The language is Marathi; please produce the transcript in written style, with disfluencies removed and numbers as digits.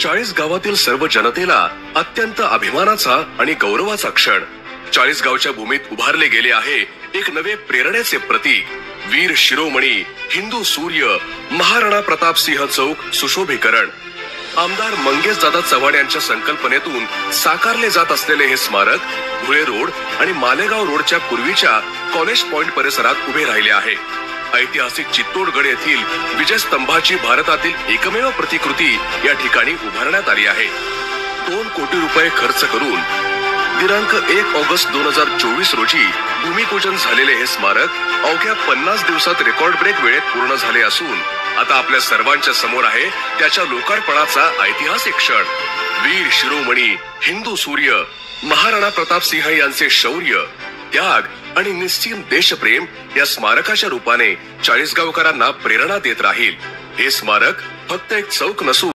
40 गावातील सर्व जनतेला अत्यंत अभिमानाचा आणि गौरवाचा क्षण. 40 गावच्या भूमीत उभारले गेले आहे एक नवे प्रेरणेचे प्रतीक. वीर शिरोमणी हिंदू सूर्य महाराणा प्रताप सिंह चौक सुशोभीकरण. आमदार मंगेशदादा चव्हाण यांच्या संकल्पनेतून साकारले जात असलेले हे स्मारक धुळे रोड आणि मालेगाव रोडच्या पूर्वीच्या कॉलेज पॉइंट परिसरात उभे राहिले आहे. ऐतिहासिक चित्तोडगड येथील विजयस्तंभाची भारतातील एकमेव प्रतिकृती या ठिकाणी उभारण्यात आली आहे. 2 कोटी रुपये खर्च करून दिनांक 1 ऑगस्ट 2024 रोजी भूमिपूजन झालेले हे स्मारक अवघ्या 50 दिवसात रेकॉर्ड ब्रेक वेळेत पूर्ण झाले असून आता आपल्या सर्वांच्या समोर आहे त्याच्या लोकार्पणाचा ऐतिहासिक क्षण. वीर शिरोमणी हिंदू सूर्य महाराणा प्रताप सिंह यांचे शौर्य, त्याग आणि निश्चित देशप्रेम या स्मारकाच्या रूपाने 40 गावकरांना प्रेरणा देत राहील. हे स्मारक फक्त एक चौक नसून